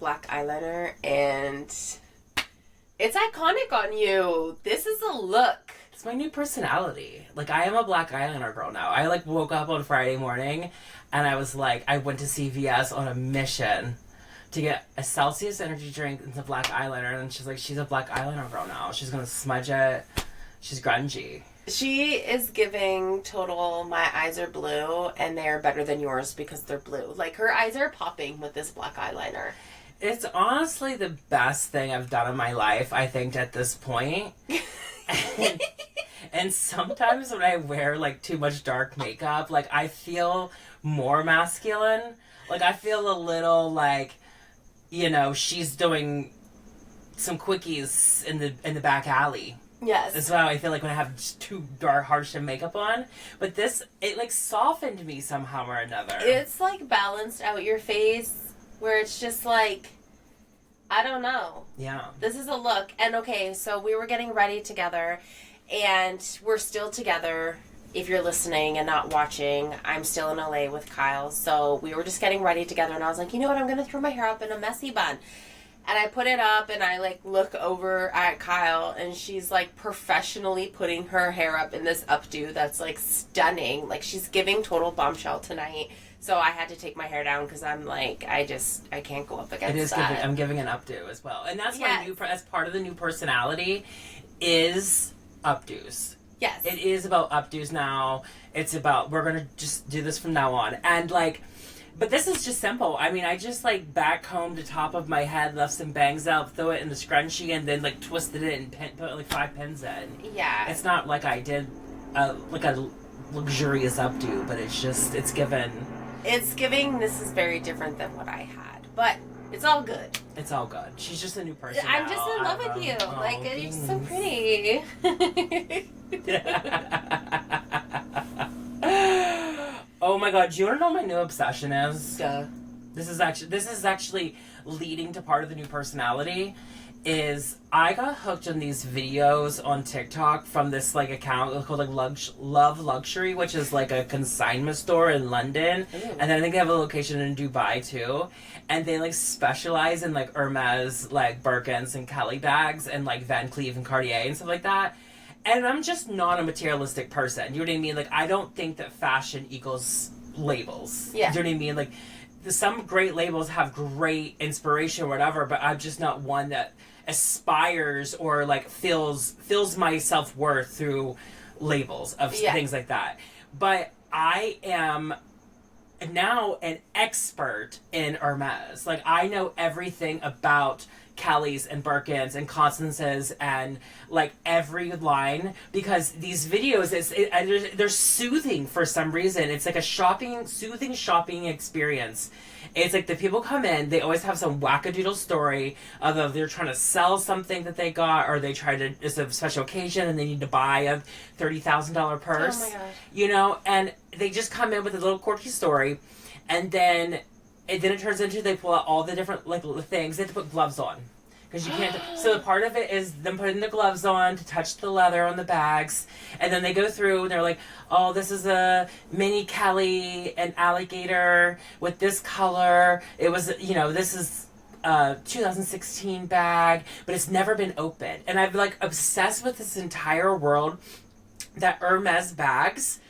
black eyeliner, and it's iconic on you. This is a look. It's my new personality. Like, I am a black eyeliner girl now. I, like, woke up on Friday morning, and I was like, I went to CVS on a mission to get a Celsius energy drink and some black eyeliner, and she's like, she's a black eyeliner girl now. She's gonna smudge it. She's grungy. She is giving total, my eyes are blue, and they are better than yours because they're blue. Like, her eyes are popping with this black eyeliner. It's honestly the best thing I've done in my life, I think, at this point. And sometimes when I wear, like, too much dark makeup, like, I feel more masculine. Like, I feel a little, like, you know, she's doing some quickies in the back alley. Yes. That's why I feel like when I have too dark, harsh makeup on. But this, it, like, softened me somehow or another. It's, like, balanced out your face, where it's just, like, I don't know. Yeah. This is a look. And, okay, so we were getting ready together, and we're still together. If you're listening and not watching, I'm still in LA with Kyle. So we were just getting ready together, and I was like, you know what? I'm going to throw my hair up in a messy bun. And I put it up, and I, like, look over at Kyle, and she's, like, professionally putting her hair up in this updo that's, like, stunning. Like, she's giving total bombshell tonight. So I had to take my hair down because I'm like, I can't go up against that. I'm giving an updo as well. And that's Yes. as part of the new personality is updos. Yes. It is about updos now. It's about, we're going to just do this from now on. And, like, but this is just simple. I mean, I just, like, back combed the top of my head, left some bangs out, throw it in the scrunchie, and then, like, twisted it and put, like, 5 pins in. Yeah. It's not like I did, like, a luxurious updo, but it's just, it's given. It's giving, this is very different than what I had. But it's all good. It's all good. She's just a new person I'm now. just in love with you. Oh, Like, you're just so pretty. Oh my god, do you want to know what my new obsession is? Duh. This is actually leading to part of the new personality. Is I got hooked on these videos on TikTok from this, like, account called, like, Love Luxury, which is, like, a consignment store in London. Ooh. And then I think they have a location in Dubai too. And they, like, specialize in, like, Hermes, like, Birkins and Kelly bags and, like, Van Cleef and Cartier and stuff like that. And I'm just not a materialistic person. You know what I mean? Like, I don't think that fashion equals labels. Yeah. You know what I mean? Like, some great labels have great inspiration or whatever, but I'm just not one that aspires or, like, feels my self-worth through labels of things like that. But I am now an expert in Hermes. Like, I know everything about Kelly's and Birkins and Constance's and, like, every line, because these videos, they're soothing for some reason. It's like a soothing shopping experience. It's like the people come in, they always have some wackadoodle story of they're trying to sell something that they got, or they try to, it's a special occasion and they need to buy a $30,000 purse. Oh my gosh. You know, and they just come in with a little quirky story, and then it turns into, they pull out all the different, like, things. They have to put gloves on. Because you can't. So the part of it is them putting the gloves on to touch the leather on the bags. And then they go through and they're like, oh, this is a mini Kelly and alligator with this color. It was, you know, this is a 2016 bag, but it's never been opened. And I've, like, obsessed with this entire world that Hermes bags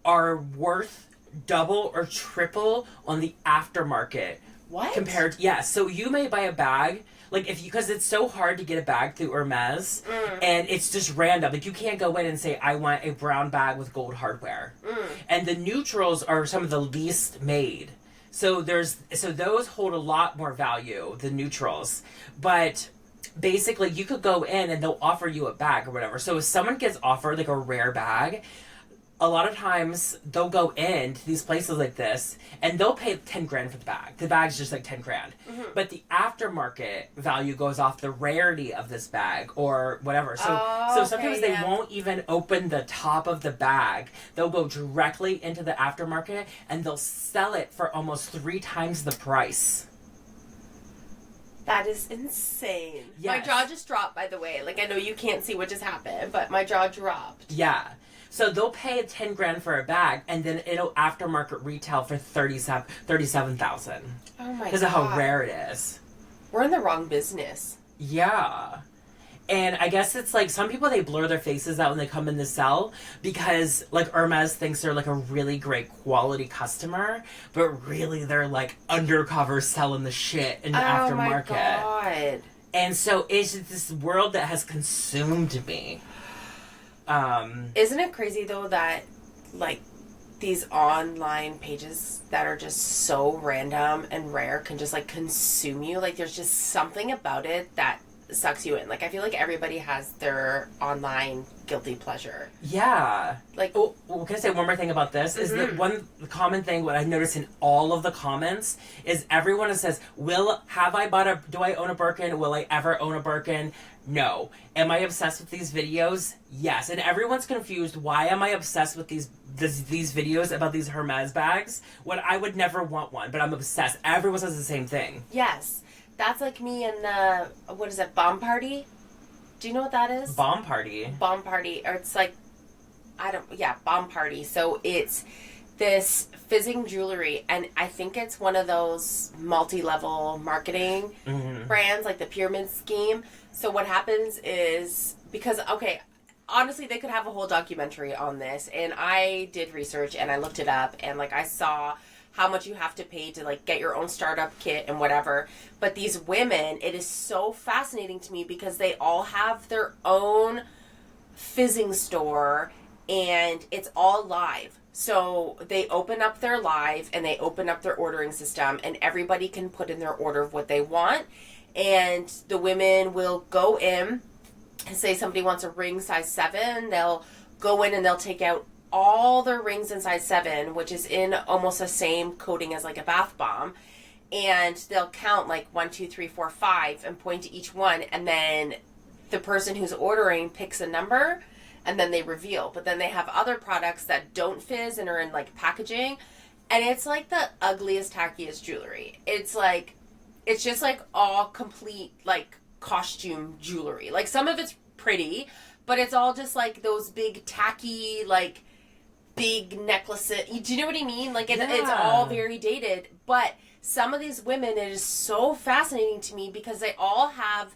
are worth double or triple on the aftermarket. What? Compared to, yeah, so you may buy a bag, like, because it's so hard to get a bag through Hermes, and it's just random. Like, you can't go in and say, I want a brown bag with gold hardware. And the neutrals are some of the least made. So those hold a lot more value, the neutrals. But basically, you could go in and they'll offer you a bag or whatever. So if someone gets offered, like, a rare bag, a lot of times they'll go into these places like this and they'll pay 10 grand for the bag. The bag's just like 10 grand. But the aftermarket value goes off the rarity of this bag or whatever. So sometimes they won't even open the top of the bag. They'll go directly into the aftermarket and they'll sell it for almost 3 times the price. That is insane. Yes. My jaw just dropped, by the way. Like, I know you can't see what just happened, but my jaw dropped. Yeah. So they'll pay 10 grand for a bag, and then it'll aftermarket retail for $37,000. Oh my god. Because of how rare it is. we're in the wrong business. Yeah. And I guess it's like some people, they blur their faces out when they come in the cell because like Hermes thinks they're like a really great quality customer, but really they're like undercover selling the shit in the aftermarket. Oh my God. And so it's this world that has consumed me. Isn't it crazy though that like these online pages that are just so random and rare can just like consume you? Like there's just something about it that sucks you in. Like I feel like everybody has their online guilty pleasure. Yeah. Like, oh, can I say one more thing about this? Is that one common thing what I noticed in all of the comments is everyone says, do I own a Birkin? Will I ever own a Birkin? No. Am I obsessed with these videos? Yes. And everyone's confused. Why am I obsessed with these videos about these Hermes bags when I would never want one, but I'm obsessed? Everyone says the same thing. Yes. That's like me and the, what is it, Bomb Party? Do you know what that is? Bomb Party. Bomb Party. Or it's like, Bomb Party. So it's this fizzing jewelry. And I think it's one of those multi-level marketing brands, like the pyramid scheme. So what happens is, because, okay, honestly, they could have a whole documentary on this. And I did research and I looked it up. And like I saw how much you have to pay to like get your own startup kit and whatever. But these women, it is so fascinating to me because they all have their own fizzing store and it's all live. So they open up their live and they open up their ordering system and everybody can put in their order of what they want. And the women will go in and say somebody wants a ring size 7. They'll go in and they'll take out all their rings in size 7, which is in almost the same coating as like a bath bomb, and they'll count like 1, 2, 3, 4, 5 and point to each one, and then the person who's ordering picks a number and then they reveal. But then they have other products that don't fizz and are in like packaging, and it's like the ugliest, tackiest jewelry. It's just like all complete like costume jewelry. Like some of it's pretty, but it's all just like those big tacky like big necklaces. Do you know what I mean? Like it's all very dated. But some of these women, it is so fascinating to me because they all have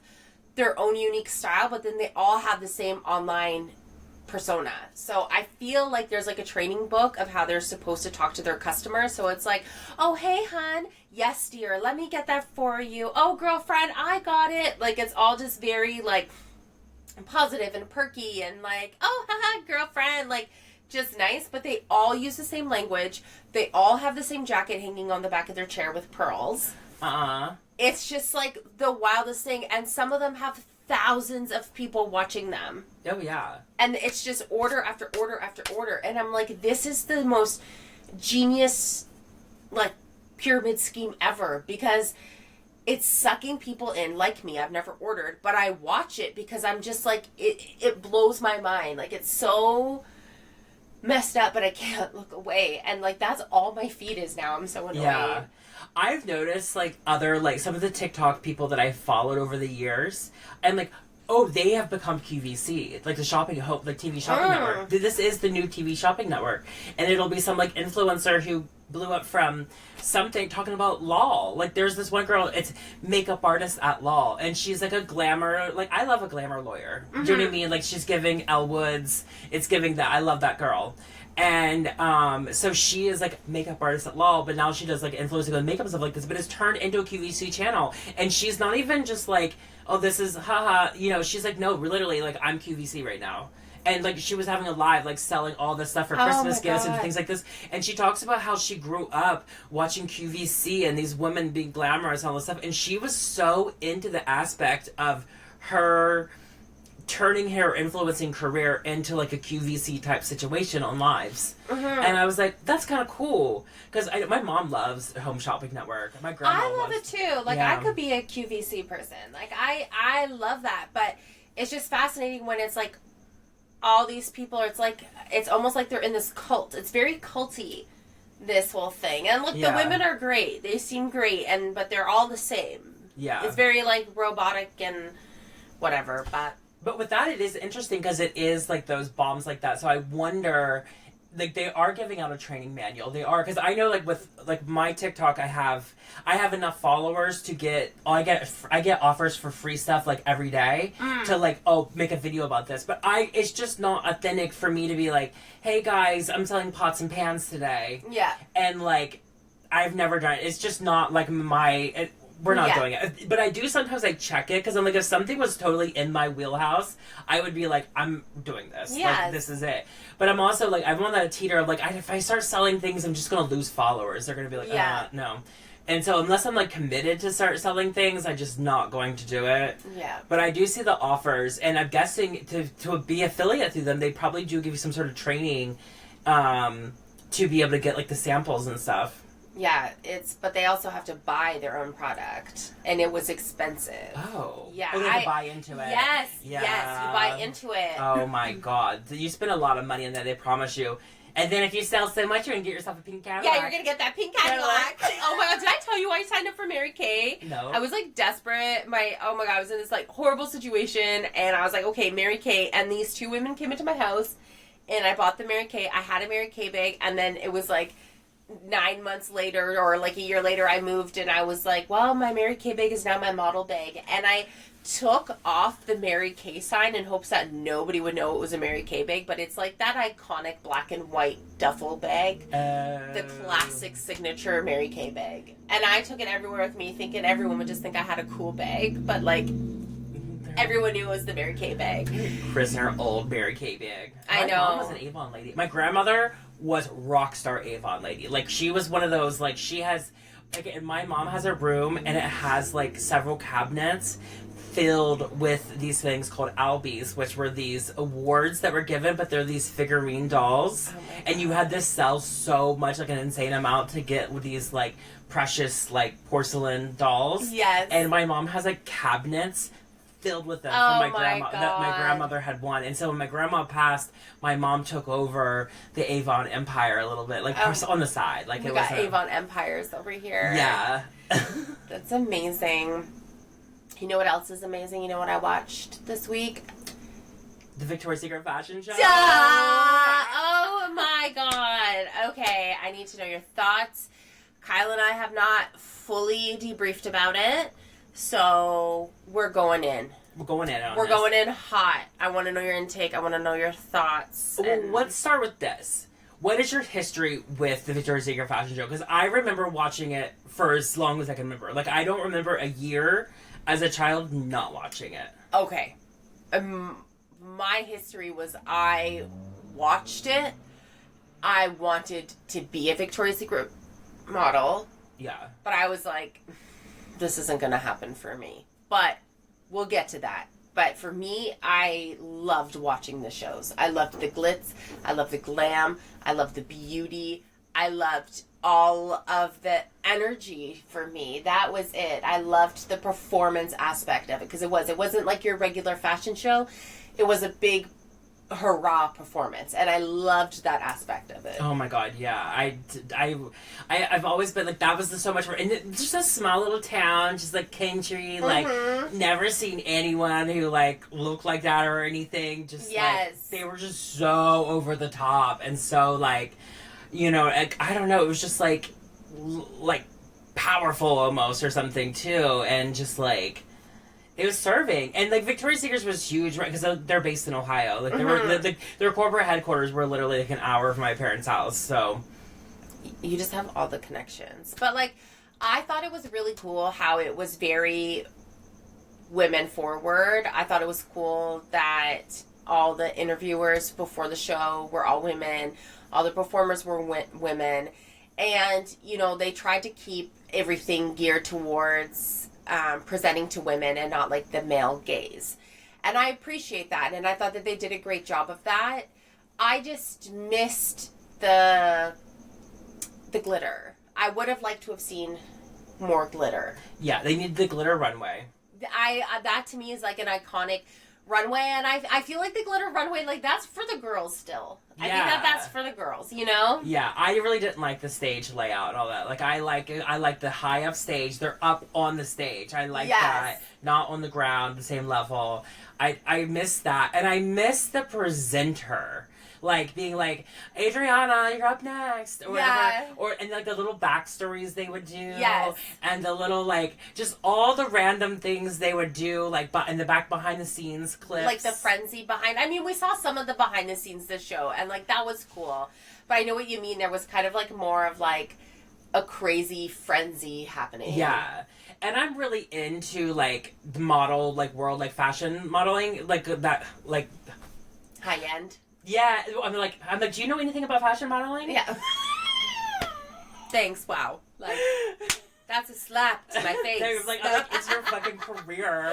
their own unique style, but then they all have the same online persona. So I feel like there's like a training book of how they're supposed to talk to their customers. So it's like, oh, hey, hon. Yes, dear. Let me get that for you. Oh, girlfriend, I got it. Like it's all just very like positive and perky and like, oh, haha, girlfriend. Like, just nice, but they all use the same language. They all have the same jacket hanging on the back of their chair with pearls. It's just like the wildest thing, and some of them have thousands of people watching them. Oh yeah. And it's just order after order after order, and I'm like, this is the most genius like pyramid scheme ever, because it's sucking people in like me. I've never ordered, but I watch it because I'm just like, it blows my mind. Like it's so messed up, but I can't look away, and like that's all my feed is now. I'm so annoyed. Yeah, I've noticed like other like some of the TikTok people that I've followed over the years, and like, oh, they have become QVC, like the TV shopping network. This is the new TV shopping network, and it'll be some like influencer who blew up from something talking about law. Like there's this one girl, it's makeup artist at law, and she's like a glamour, like I love a glamour lawyer. Do you know what I mean? Like she's giving Elle Woods, it's giving that. I love that girl. And so she is like makeup artist at law, but now she does like influencing with makeup and stuff like this, but it's turned into a QVC channel, and she's not even just like, oh, this is haha, you know, she's like, no, literally, like I'm QVC right now. And like she was having a live like selling all this stuff for Christmas gifts and things like this, and she talks about how she grew up watching QVC and these women being glamorous and all this stuff, and she was so into the aspect of her turning her influencing career into like a QVC type situation on lives. And I was like, that's kind of cool, because my mom loves Home Shopping Network. My grandma I love it too. Like I could be a QVC person. Like I love that, but it's just fascinating when it's like all these people are, it's almost like they're in this cult. It's very culty, this whole thing. And look, the women are great. They seem great, but they're all the same. Yeah. It's very like robotic and whatever, but with that, it is interesting because it is like those bombs like that. So I wonder like they are giving out a training manual. They are, because I know like with like my TikTok, I have enough followers to get I get offers for free stuff like every day to like make a video about this. But it's just not authentic for me to be like, hey guys, I'm selling pots and pans today. Yeah. And like I've never done it. It's just not like we're not doing it. But I do sometimes like check it because I'm like, if something was totally in my wheelhouse, I would be like, I'm doing this. Yes. Like, this is it. But I'm also like, I'm on that teeter of like, if I start selling things, I'm just going to lose followers. They're going to be like, no. And so unless I'm like committed to start selling things, I'm just not going to do it. Yeah. But I do see the offers, and I'm guessing to be affiliate through them, they probably do give you some sort of training to be able to get like the samples and stuff. Yeah, but they also have to buy their own product, and it was expensive. Oh. Yeah. They have to buy into it. Yes, Yeah. yes, you buy into it. Oh my god. You spend a lot of money on that, they promise you. And then if you sell so much, you're going to get yourself a pink Cadillac. Yeah, you're going to get that pink Cadillac. Oh my god, did I tell you I signed up for Mary Kay? No. I was like desperate. Oh my god, I was in this like horrible situation, and I was like, okay, Mary Kay, and these two women came into my house, and I bought the Mary Kay. I had a Mary Kay bag, and then it was like 9 months later or like a year later I moved, and I was like, well, my Mary Kay bag is now my model bag, and I took off the Mary Kay sign in hopes that nobody would know it was a Mary Kay bag, but it's like that iconic black and white duffel bag, the classic signature Mary Kay bag, and I took it everywhere with me thinking everyone would just think I had a cool bag, but like everyone knew it was the Mary Kay bag. Prisoner old Mary Kay bag. I know. My mom was an Avon lady. My grandmother was rock star Avon lady. Like, she was one of those, like, she has, like, and my mom has a room, and it has, like, several cabinets filled with these things called Albies, which were these awards that were given, but they're these figurine dolls. Oh, and you had to sell so much, like, an insane amount to get these, like, precious, like, porcelain dolls. Yes. And my mom has, like, cabinets filled with them from my grandma that my grandmother had won. And so when my grandma passed, my mom took over the Avon empire a little bit, like on the side. Like, we it got was Avon empires over here. Yeah. That's amazing. You know what else is amazing? You know what I watched this week? The Victoria's Secret fashion show. Duh! Oh my god. Okay, I need to know your thoughts. Kyle and I have not fully debriefed about it. So, we're going in. We're going in on We're this. going in hot. I want to know your intake. I want to know your thoughts. Well, let's start with this. What is your history with the Victoria's Secret fashion show? Because I remember watching it for as long as I can remember. Like, I don't remember a year as a child not watching it. Okay. My history was I watched it. I wanted to be a Victoria's Secret model. Yeah. But I was like, this isn't going to happen for me. But we'll get to that. But for me, I loved watching the shows. I loved the glitz. I loved the glam. I loved the beauty. I loved all of the energy for me. That was it. I loved the performance aspect of it because it wasn't like your regular fashion show. It was a big hurrah performance, and I loved that aspect of it. Oh my god, yeah. I've always been like, that was so much more, and just a small little town, just like country, like never seen anyone who like looked like that or anything. Just like, they were just so over the top, and so like, you know, like, I don't know, it was just like powerful almost or something too, and just like, it was serving. And like Victoria's Secret was huge, right? Because they're based in Ohio. Like, they were, their corporate headquarters were literally like an hour from my parents' house. So you just have all the connections. But like, I thought it was really cool how it was very women forward. I thought it was cool that all the interviewers before the show were all women. All the performers were women. And, you know, they tried to keep everything geared towards presenting to women and not like the male gaze. And I appreciate that. And I thought that they did a great job of that. I just missed the glitter. I would have liked to have seen more glitter. Yeah, they need the glitter runway. That to me is like an iconic runway, and I feel like the glitter runway, like, that's for the girls still. Yeah. I think that's for the girls, you know? Yeah, I really didn't like the stage layout and all that. Like, I like the high up stage. They're up on the stage. I like that. Not on the ground, the same level. I miss that. And I miss the presenter. like being like, Adriana, you're up next, or whatever, or and like the little backstories they would do, and the little like just all the random things they would do, like in the back behind the scenes clips, like the frenzy behind. I mean, we saw some of the behind the scenes this show, and like that was cool. But I know what you mean. There was kind of like more of like a crazy frenzy happening. Yeah. And I'm really into like the model, like world, like fashion modeling, like that, like high end. Yeah, I'm like, do you know anything about fashion modeling? Yeah. Thanks. Wow. Like, that's a slap to my face. I'm like, it's your fucking career.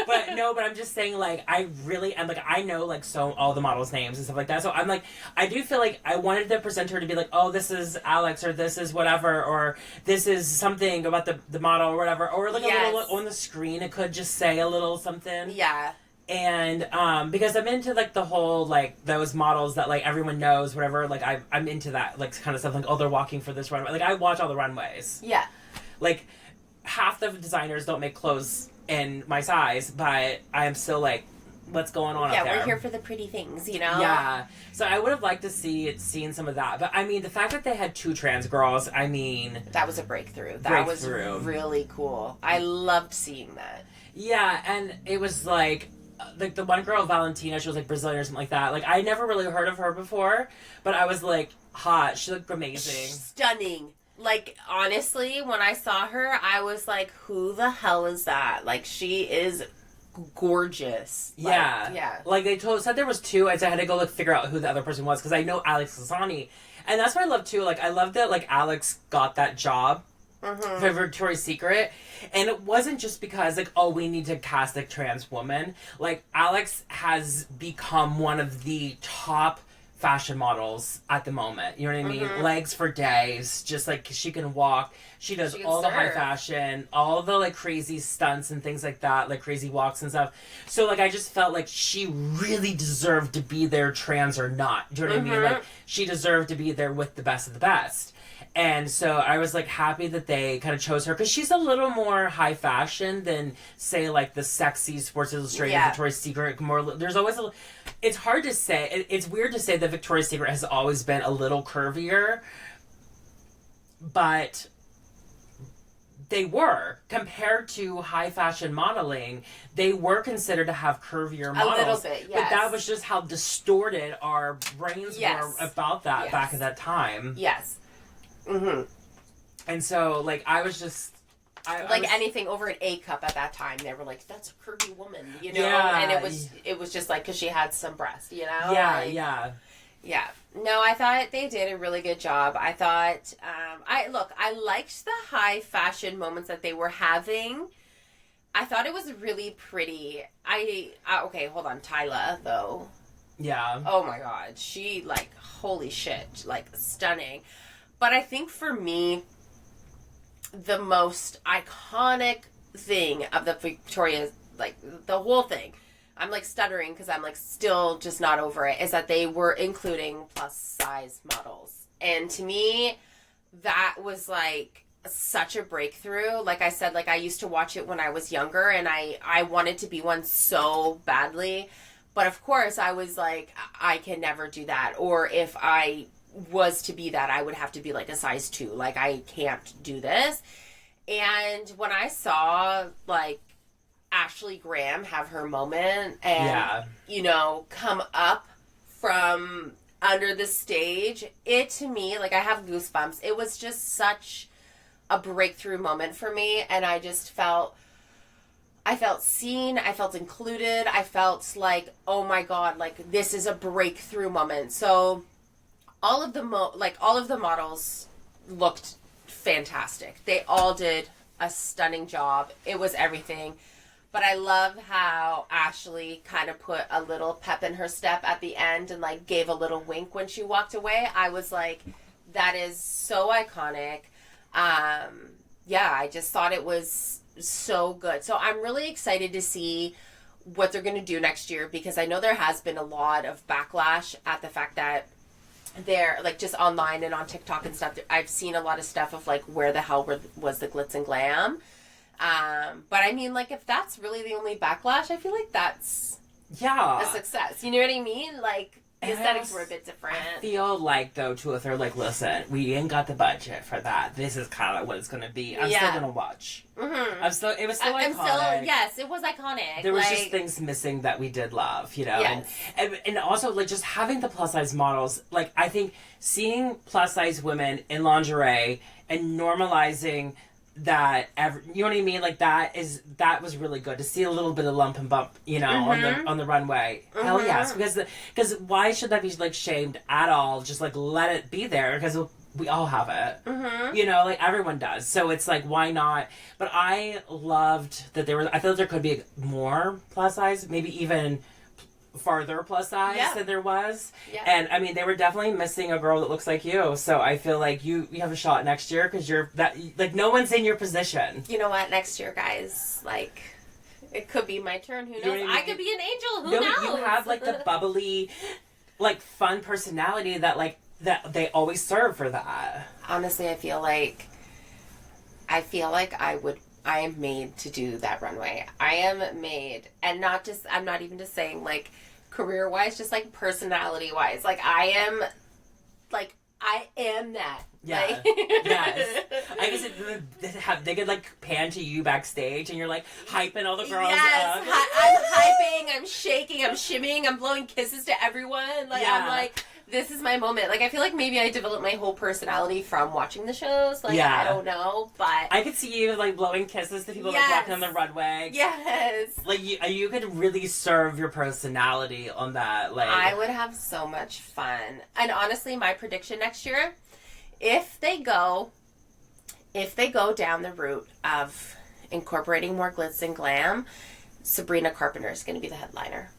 But I'm just saying, like, I really am, like, I know, like, so all the models' names and stuff like that. So I'm like, I do feel like I wanted the presenter to be like, oh, this is Alex, or this is whatever, or this is something about the model or whatever. Or, like, a little on the screen, it could just say a little something. Yeah. And because I'm into like the whole like those models that like everyone knows, whatever, like I'm into that like kind of stuff, like, oh, they're walking for this runway. Like I watch all the runways. Yeah. Like half the designers don't make clothes in my size, but I am still like, what's going on up there? Yeah, we're here for the pretty things, you know? Yeah. So I would have liked to seen some of that. But I mean, the fact that they had 2 trans girls, I mean, that was a breakthrough. That was really cool. I loved seeing that. Yeah, and it was like the one girl, Valentina, she was like Brazilian or something like that. Like I never really heard of her before, but I was like, hot. She looked amazing. Stunning. Like, honestly, when I saw her, I was like, who the hell is that? Like, she is gorgeous. Yeah. Yeah. Like, they said there was 2, and so I had to go, like, figure out who the other person was, because I know Alex Lasani. And that's what I love, too. Like, I love that, like, Alex got that job for Victoria's Secret. And it wasn't just because, like, oh, we need to cast a trans woman. Like, Alex has become one of the top fashion models at the moment. You know what I mean? Legs for days. Just, like, she can walk. She does all the high fashion, all the, like, crazy stunts and things like that, like, crazy walks and stuff. So, like, I just felt like she really deserved to be there, trans or not. Do you know what I mean? Like, she deserved to be there with the best of the best. And so I was, like, happy that they kind of chose her, because she's a little more high fashion than, say, like, the sexy Sports Illustrated, Victoria's Secret. There's always it's hard to say. It's weird to say that Victoria's Secret has always been a little curvier, but they were, compared to high fashion modeling, they were considered to have curvier models. A little bit, yes. But that was just how distorted our brains were about that back at that time. Yes. And so, like, I was just... anything over an A cup at that time, they were like, that's a curvy woman, you know? Yeah. And it was just, like, because she had some breast, you know? Yeah, like, yeah. Yeah. No, I thought they did a really good job. I thought, I liked the high fashion moments that they were having. I thought it was really pretty. Okay, hold on. Tyla, though. Yeah. Oh, my God. She, like, holy shit. Like, stunning. But I think for me, the most iconic thing of the Victoria's, like, the whole thing, I'm, like, stuttering because I'm, like, still just not over it, is that they were including plus-size models. And to me, that was, like, such a breakthrough. Like I said, like, I used to watch it when I was younger, and I wanted to be one so badly. But, of course, I was, like, I can never do that. Or if I was to be that, I would have to be like a size 2. Like, I can't do this. And when I saw, like, Ashley Graham have her moment and, you know, come up from under the stage, it, to me, like, I have goosebumps. It was just such a breakthrough moment for me, and I just felt... I felt seen, I felt included, I felt like, oh my God, like, this is a breakthrough moment. So... all of the models looked fantastic. They all did a stunning job. It was everything. But I love how Ashley kind of put a little pep in her step at the end and, like, gave a little wink when she walked away. I was like, that is so iconic. I just thought it was so good. So I'm really excited to see what they're going to do next year, because I know there has been a lot of backlash at the fact that they're, like, just online and on TikTok and stuff. I've seen a lot of stuff of, like, where the hell was the glitz and glam. But I mean, like, if that's really the only backlash, I feel like that's a success. You know what I mean? Like, The aesthetics were a bit different. I feel like, though, too, if they're like, listen, we ain't got the budget for that. This is kind of what it's going to be. I'm still going to watch. Mm-hmm. It was still iconic. Yes, it was iconic. There was just things missing that we did love, you know? Yes. And also, like, just having the plus-size models, like, I think seeing plus-size women in lingerie and normalizing that you know what I mean, like that was really good to see a little bit of lump and bump, you know, on the runway. Hell yes, because why should that be like shamed at all? Just like let it be there, because we all have it, you know, like everyone does. So it's like, why not? But I loved that I feel like there could be more plus size, maybe even farther plus size than there was. And I mean, they were definitely missing a girl that looks like you. So I feel like you have a shot next year, because you're that, like, no one's in your position. You know what? Next year, guys, like, it could be my turn. Who knows? You know, I could be an angel. Who knows? You have like the bubbly, like, fun personality that they always serve for that. Honestly, I feel like I am made to do that runway. I am made, and I'm not even just saying like career-wise, just like personality-wise. Like I am that. Yeah. Like, yes. I guess they could like pan to you backstage, and you're like hyping all the girls up. I'm hyping, I'm shaking, I'm shimmying, I'm blowing kisses to everyone. Like I'm like, this is my moment. Like, I feel like maybe I developed my whole personality from watching the shows. Like, I don't know, but I could see you like blowing kisses to people like walking on the runway. Yes. Like you could really serve your personality on that. Like, I would have so much fun. And honestly, my prediction next year, if they go down the route of incorporating more glitz and glam, Sabrina Carpenter is going to be the headliner.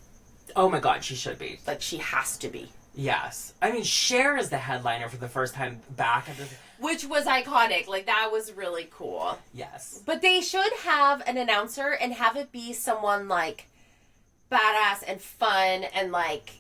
Oh my God, she should be. Like, she has to be. Yes. I mean, Cher is the headliner for the first time back. Which was iconic. Like, that was really cool. Yes. But they should have an announcer and have it be someone, like, badass and fun and, like,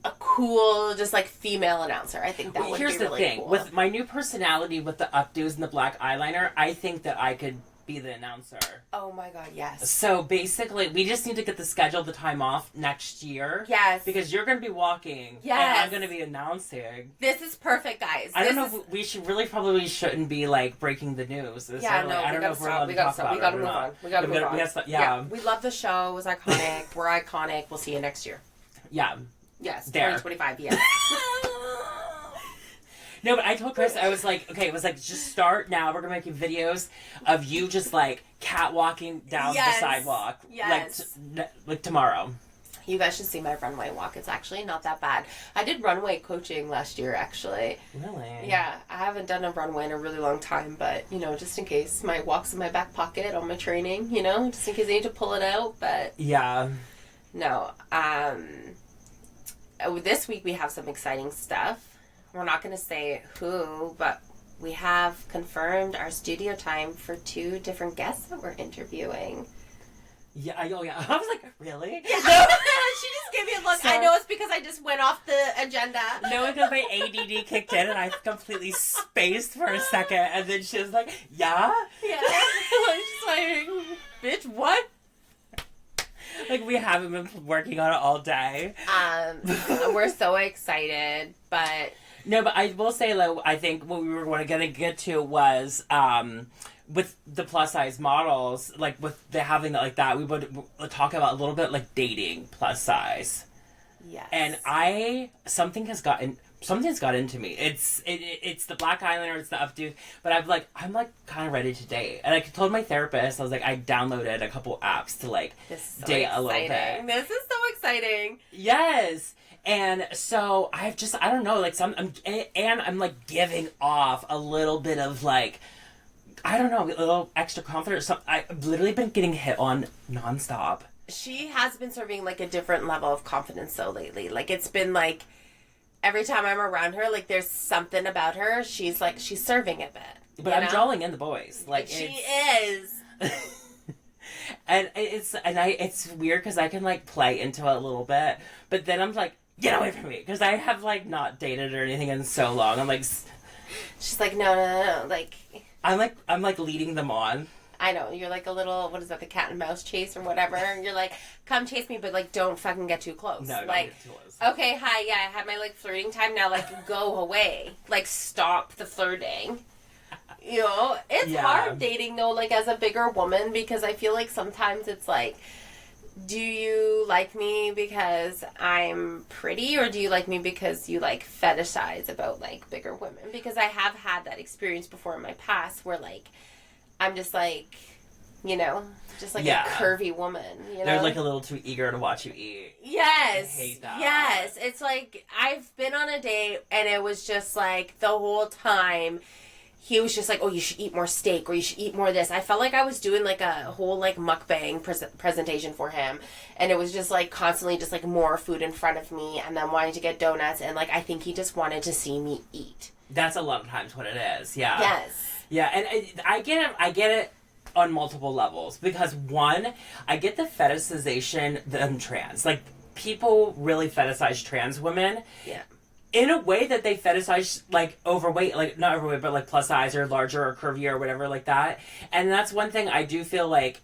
a cool, just, like, female announcer. I think that would be really cool. Here's the thing. With my new personality with the updos and the black eyeliner, I think that I could be the announcer. Oh my God, yes. So basically, we just need to get the schedule, the time off next year. Yes. Because you're going to be walking. Yes. And I'm going to be announcing. This is perfect, guys. I don't know if we should probably shouldn't be like breaking the news. Yeah, no, I don't know if we're allowed to talk about it. We got to move on. We got to move on. Yeah. We love the show. It was iconic. We're iconic. We'll see you next year. Yeah. Yes. There. 2025, yes. No, but I told Chris, I was like, okay, it was like, just start now. We're going to make videos of you just like catwalking down the sidewalk. Yes. Like tomorrow. You guys should see my runway walk. It's actually not that bad. I did runway coaching last year, actually. Really? Yeah. I haven't done a runway in a really long time, but, you know, just in case. My walk's in my back pocket on my training, you know, just in case I need to pull it out, but... Yeah. No. This week we have some exciting stuff. We're not going to say who, but we have confirmed our studio time for 2 different guests that we're interviewing. Yeah, I was like, really? Yeah. She just gave me a look. So, I know it's because I just went off the agenda. No, because my ADD kicked in and I completely spaced for a second, and then she was like, yeah? Yeah. I'm just like, bitch, what? Like, we haven't been working on it all day. We're so excited, but... No, but I will say, like, I think what we were going to get to was, with the plus size models, like with the having like that, we would talk about a little bit like dating plus size. Yes. And something's got into me. It's the black eyeliner, it's the updo, but I'm like kind of ready to date. And I told my therapist, I was like, I downloaded a couple apps to like date a little bit. This is so exciting. Yes. And so I don't know, like I'm like giving off a little bit of like, I don't know, a little extra confidence. I've literally been getting hit on nonstop. She has been serving like a different level of confidence though lately. Like it's been like every time I'm around her, like there's something about her. She's serving it a bit. But I'm drawing in the boys. Like she is. And it's weird because I can like play into it a little bit, but then I'm like, get away from me, because I have like not dated or anything in so long. I'm like, she's like, no, like. I'm like leading them on. I know, you're like a little, what is that, the cat and mouse chase or whatever, and you're like, come chase me, but, like, don't fucking get too close. No, don't like, get too close. Okay, hi, yeah, I had my, like, flirting time, now, like, go away. Like, stop the flirting. You know? It's hard dating, though, like, as a bigger woman, because I feel like sometimes it's like, do you like me because I'm pretty, or do you like me because you, like, fetishize about, like, bigger women? Because I have had that experience before in my past where, like, I'm just, like, you know, just, like, a curvy woman, you know? They're, like, a little too eager to watch you eat. Yes. I hate that. Yes. It's, like, I've been on a date, and it was just, like, the whole time he was just like, oh, you should eat more steak, or you should eat more of this. I felt like I was doing, like, a whole, like, mukbang presentation for him. And it was just, like, constantly just, like, more food in front of me, and then wanting to get donuts. And, like, I think he just wanted to see me eat. That's a lot of times what it is. Yeah. Yes. Yeah, and I get it on multiple levels. Because, one, I get the fetishization of trans. Like, people really fetishize trans women. Yeah. In a way that they fetishize, like, overweight, like, not overweight, but, like, plus size or larger or curvier or whatever like that. And that's one thing I do feel like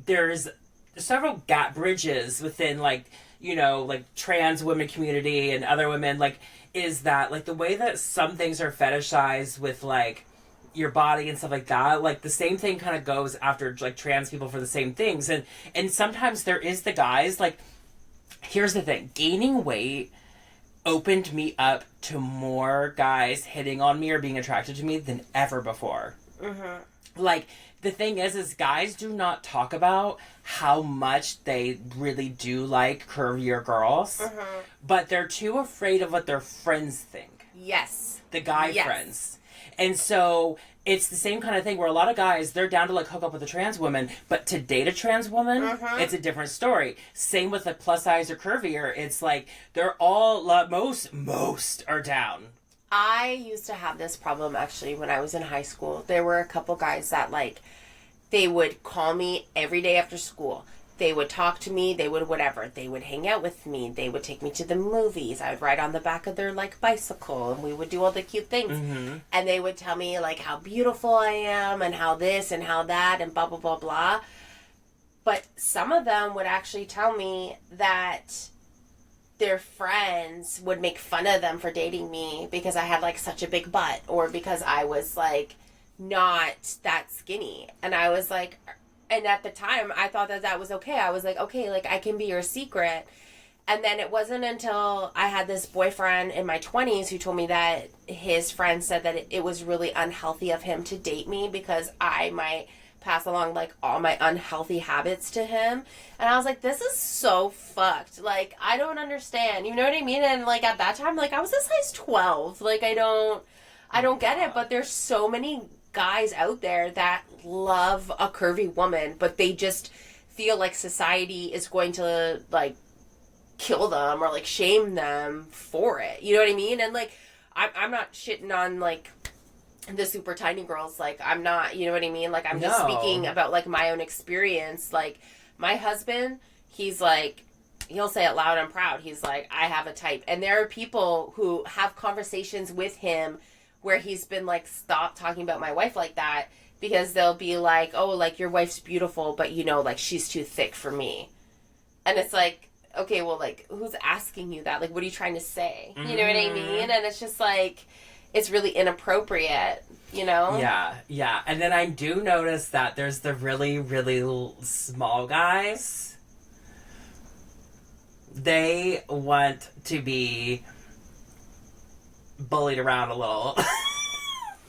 there's several gap bridges within, like, you know, like, trans women community and other women, like, is that, like, the way that some things are fetishized with, like, your body and stuff like that, like, the same thing kind of goes after, like, trans people for the same things. And sometimes there is the guys, like, here's the thing, gaining weight opened me up to more guys hitting on me or being attracted to me than ever before. Mm-hmm. Like, the thing is guys do not talk about how much they really do like curvier girls, but they're too afraid of what their friends think. Yes. The guy friends. And so it's the same kind of thing where a lot of guys, they're down to, like, hook up with a trans woman, but to date a trans woman, it's a different story. Same with the plus size or curvier. It's like, they're all, most are down. I used to have this problem, actually, when I was in high school. There were a couple guys that, like, they would call me every day after school. They would talk to me. They would whatever. They would hang out with me. They would take me to the movies. I would ride on the back of their, like, bicycle, and we would do all the cute things. Mm-hmm. And they would tell me, like, how beautiful I am and how this and how that and blah, blah, blah, blah. But some of them would actually tell me that their friends would make fun of them for dating me because I had, like, such a big butt, or because I was, like, not that skinny. And I was like... And at the time, I thought that that was okay. I was like, okay, like, I can be your secret. And then it wasn't until I had this boyfriend in my 20s who told me that his friend said that it was really unhealthy of him to date me because I might pass along, like, all my unhealthy habits to him. And I was like, this is so fucked. Like, I don't understand. You know what I mean? And, like, at that time, like, I was a size 12. Like, I don't get it. But there's so many guys out there that love a curvy woman, but they just feel like society is going to, like, kill them or, like, shame them for it. You know what I mean? And, like, I'm not shitting on, like, the super tiny girls. Like, I'm not, you know what I mean? Like, I'm just speaking about, like, my own experience. Like, my husband, he's like, he'll say it loud and proud. He's like, I have a type. And there are people who have conversations with him where he's been like, stop talking about my wife like that, because they'll be like, oh, like, your wife's beautiful, but, you know, like, she's too thick for me. And it's like, okay, well, like, who's asking you that? Like, what are you trying to say? You know what I mean? And it's just like, it's really inappropriate, you know? Yeah. And then I do notice that there's the really, really small guys. They want to be bullied around a little.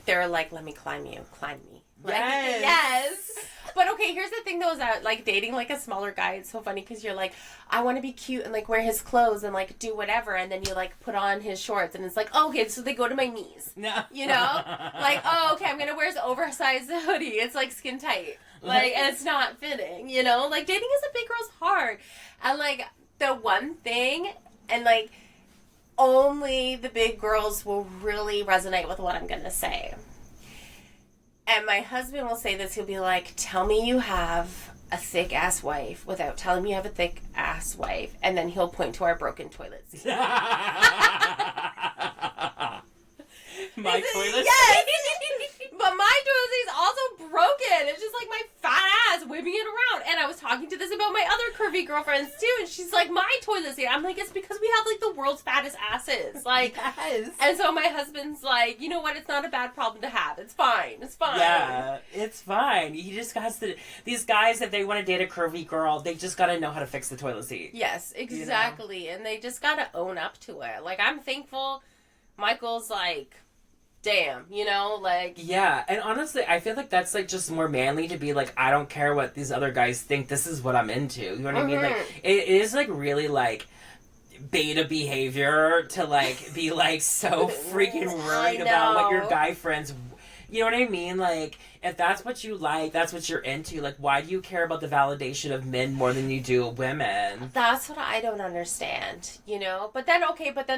They're like, let me climb you. Climb me. Like, yes. Yes. But okay, here's the thing though, is that, like, dating, like, a smaller guy, it's so funny because you're like, I want to be cute and, like, wear his clothes and, like, do whatever, and then you, like, put on his shorts and it's like, oh, okay, so they go to my knees. No. You know? Like, oh, okay, I'm going to wear his oversized hoodie. It's, like, skin tight. Like, and it's not fitting, you know? Like, dating is a big girl's heart. And, like, the one thing, and, like, only the big girls will really resonate with what I'm going to say. And my husband will say this. He'll be like, tell me you have a thick-ass wife without telling me you have a thick-ass wife. And then he'll point to our broken toilet seat. My toilet Yes! But my toilet seat is also broken. talking to this about my other curvy girlfriends too, and she's like, my toilet seat. I'm like, it's because we have like the world's fattest asses. Like, yes. And so my husband's like, you know what? It's not a bad problem to have. It's fine. It's fine. Yeah, it's fine. He just has to. These guys, if they want to date a curvy girl, they just got to know how to fix the toilet seat. Yes, exactly. You know? And they just got to own up to it. Like, I'm thankful Michael's like, damn, you know, like... Yeah, and honestly, I feel like that's, like, just more manly to be like, I don't care what these other guys think, this is what I'm into, you know what I mean? Like, it is, like, really, like, beta behavior to, like, be, like, so freaking worried about what your guy friends... You know what I mean? Like, if that's what you like, that's what you're into, like, why do you care about the validation of men more than you do women? That's what I don't understand, you know? But then,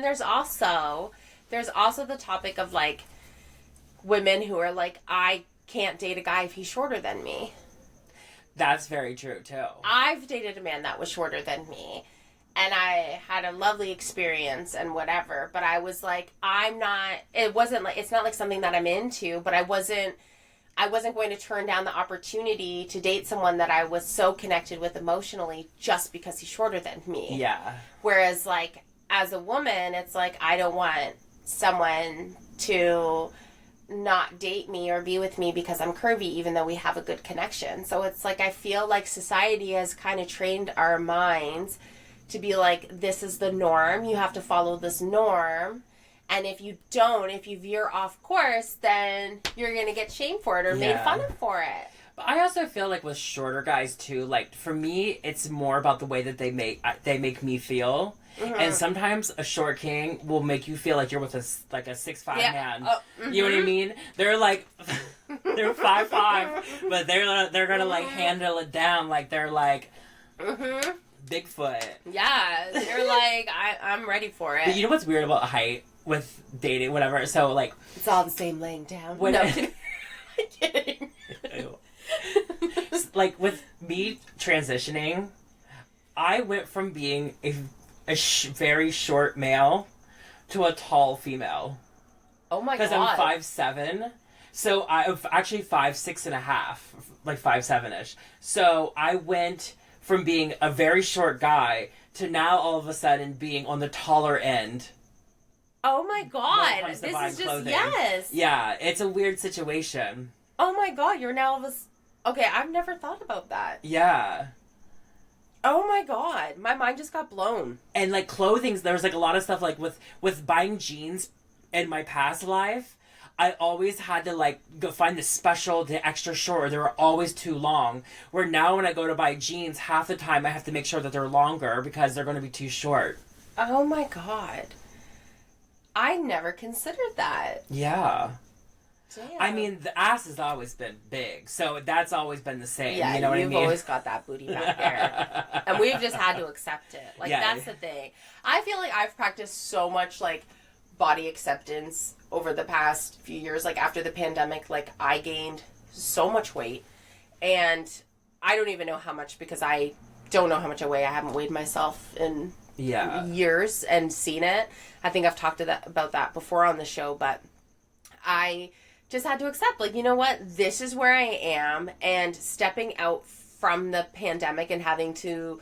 there's also the topic of, like, women who are like, I can't date a guy if he's shorter than me. That's very true, too. I've dated a man that was shorter than me, and I had a lovely experience and whatever, but I was like, it's not like something that I'm into, but I wasn't going to turn down the opportunity to date someone that I was so connected with emotionally just because he's shorter than me. Yeah. Whereas, like, as a woman, it's like, I don't want someone to not date me or be with me because I'm curvy, even though we have a good connection. So it's like, I feel like society has kind of trained our minds to be like, this is the norm, you have to follow this norm, and if you veer off course, then you're gonna get shamed for it or made fun of for it. But I also feel like with shorter guys too, like, for me, it's more about the way that they make me feel. Mm-hmm. And sometimes a short king will make you feel like you're with a 6'5" man. You know what I mean? They're like, they're 5'5", but they're gonna like handle it down like they're like Bigfoot. Yeah, they're like, I'm ready for it. But you know what's weird about height with dating, whatever? So like, it's all the same laying down. When no, I'm kidding. Like with me transitioning, I went from being a very short male to a tall female. Oh my god! Because I'm 5'7", so I'm actually 5'6.5", like 5'7"-ish. So I went from being a very short guy to now all of a sudden being on the taller end. Oh my god! This is just clothing. Yes. Yeah, it's a weird situation. Oh my god! You're now okay. I've never thought about that. Yeah. Oh my god, my mind just got blown. And like clothing, there's like a lot of stuff like with buying jeans in my past life, I always had to like go find the special, the extra short, or they were always too long. Where now when I go to buy jeans, half the time I have to make sure that they're longer because they're going to be too short. Oh my god. I never considered that. Yeah. Damn. I mean, the ass has always been big, so that's always been the same. Yeah, you know what I mean? You've always got that booty back there. And we've just had to accept it. Like, that's the thing. I feel like I've practiced so much, like, body acceptance over the past few years. Like, after the pandemic, like, I gained so much weight. And I don't even know how much because I don't know how much I weigh. I haven't weighed myself in years and seen it. I think I've talked about that before on the show, but I just had to accept, like, you know what, this is where I am, and stepping out from the pandemic and having to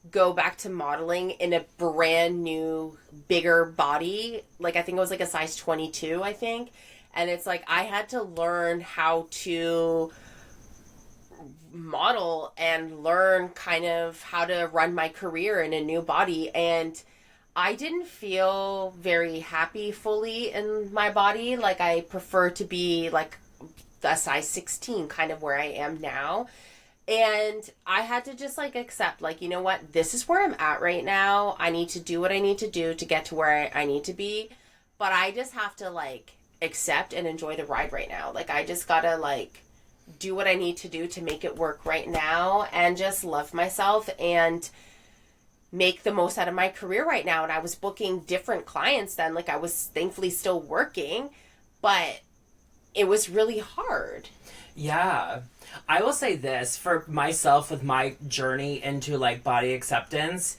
go back to modeling in a brand new, bigger body, like, I think it was like a size 22, I think, and it's like, I had to learn how to model and learn kind of how to run my career in a new body, and I didn't feel very happy fully in my body. Like, I prefer to be like a size 16, kind of where I am now. And I had to just like accept, like, you know what, this is where I'm at right now. I need to do what I need to do to get to where I need to be. But I just have to like accept and enjoy the ride right now. Like, I just gotta like do what I need to do to make it work right now and just love myself and make the most out of my career right now. And I was booking different clients then. Like, I was thankfully still working, but it was really hard. Yeah. I will say this, for myself with my journey into like body acceptance,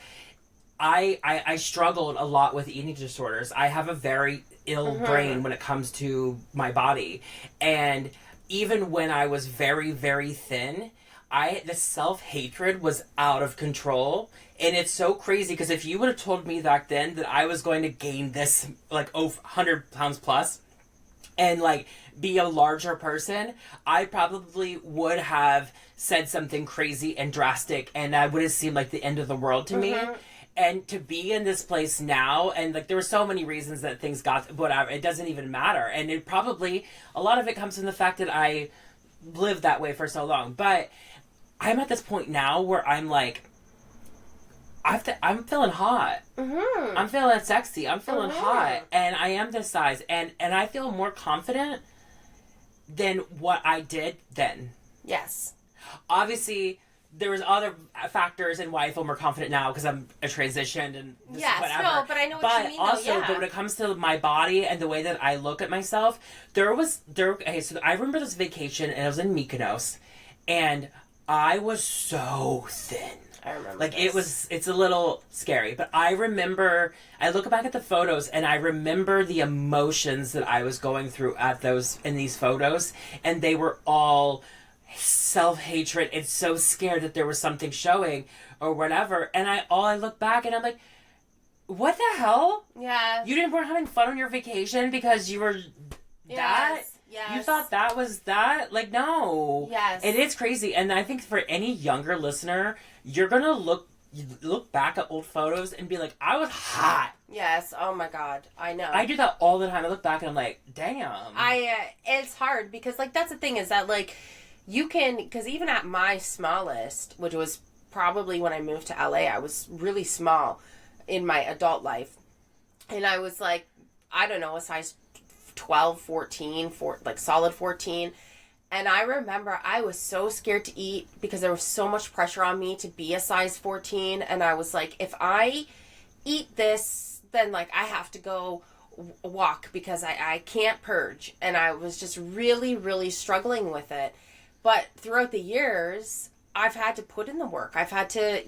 I struggled a lot with eating disorders. I have a very ill brain when it comes to my body. And even when I was very, very thin, the self-hatred was out of control. And it's so crazy because if you would have told me back then that I was going to gain this, like, 100 pounds plus and, like, be a larger person, I probably would have said something crazy and drastic, and that would have seemed like the end of the world to me. And to be in this place now, and, like, there were so many reasons that things got, whatever, it doesn't even matter. And it probably, a lot of it comes from the fact that I lived that way for so long. But I'm at this point now where I'm like, I'm feeling hot. I'm feeling sexy. I'm feeling hot. And I am this size. And I feel more confident than what I did then. Yes. Obviously, there was other factors in why I feel more confident now because I'm a transitioned and this whatever. No, but I know what you mean. But when it comes to my body and the way that I look at myself, okay, so I remember this vacation and I was in Mykonos and I was so thin. I remember like this. It's a little scary, but I look back at the photos and I remember the emotions that I was going through in these photos, and they were all self-hatred and so scared that there was something showing or whatever. And I look back and I'm like, what the hell? Yeah. You weren't having fun on your vacation because you were that? Yes. You thought that was that? Like, no. Yes. It is crazy. And I think for any younger listener, you're going to look back at old photos and be like, I was hot. Yes. Oh my God. I know. I do that all the time. I look back and I'm like, damn. It's hard because, like, that's the thing is that, like, you can, because even at my smallest, which was probably when I moved to LA, I was really small in my adult life. And I was like, I don't know, a size 12, 14, like solid 14. And I remember I was so scared to eat because there was so much pressure on me to be a size 14. And I was like, if I eat this, then, like, I have to go walk because I can't purge. And I was just really, really struggling with it. But throughout the years, I've had to put in the work. I've had to,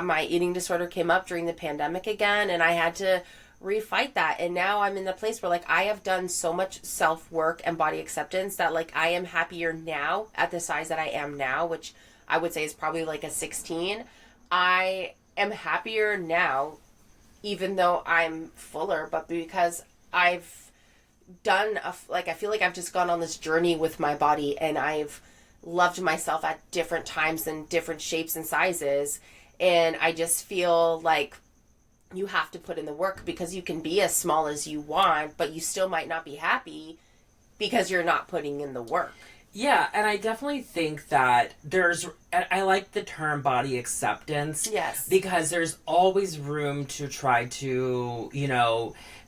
my eating disorder came up during the pandemic again, and I had to refight that. And now I'm in the place where, like, I have done so much self-work and body acceptance that, like, I am happier now at the size that I am now, which I would say is probably like a 16. I am happier now, even though I'm fuller, but because I've done I feel like I've just gone on this journey with my body, and I've loved myself at different times and different shapes and sizes, and I just feel like you have to put in the work because you can be as small as you want, but you still might not be happy because you're not putting in the work. Yeah, and I definitely think that I like the term body acceptance. Yes. Because there's always room to try to,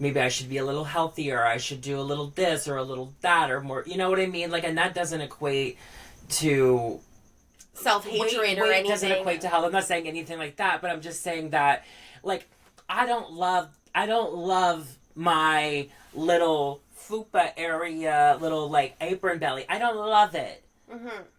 maybe I should be a little healthier, I should do a little this or a little that or more, you know what I mean? Like, and that doesn't equate to self-hatred or anything. Doesn't equate to health. I'm not saying anything like that, but I'm just saying that, like, I don't love my little fupa area, little, like, apron belly. I don't love it.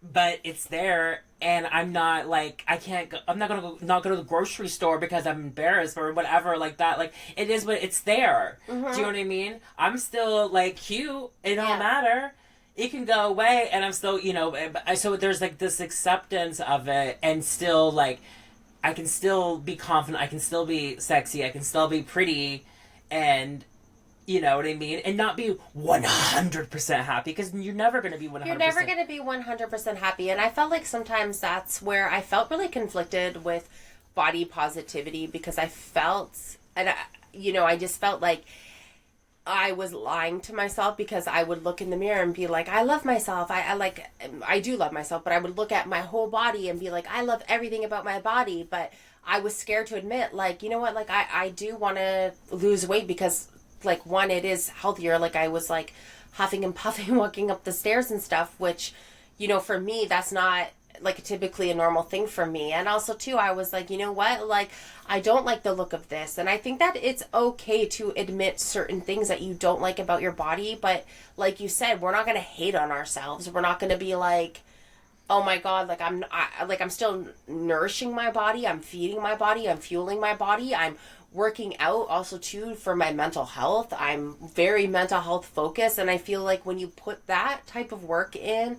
But it's there, and I'm not, like, I'm not gonna go to the grocery store because I'm embarrassed or whatever like that. Like, it is what it's there. Do you know what I mean? I'm still, like, cute. It don't matter. It can go away, and I'm still, so there's, like, this acceptance of it, and still, like, I can still be confident, I can still be sexy, I can still be pretty, and you know what I mean? And not be 100% happy, because you're never going to be 100%. You're never going to be 100% happy. And I felt like sometimes that's where I felt really conflicted with body positivity, because I felt, and I just felt like I was lying to myself, because I would look in the mirror and be like, I love myself. I do love myself, but I would look at my whole body and be like, I love everything about my body. But I was scared to admit, like, you know what, like, I do want to lose weight because, like, one, it is healthier. Like, I was, like, huffing and puffing walking up the stairs and stuff, which, for me, that's not, like, typically a normal thing for me. And also, too, I was like, you know what, like, I don't like the look of this. And I think that it's okay to admit certain things that you don't like about your body. But like you said, we're not going to hate on ourselves. We're not going to be like, oh my God, like, I'm still nourishing my body. I'm feeding my body. I'm fueling my body. I'm working out also too for my mental health. I'm very mental health focused, and I feel like when you put that type of work in,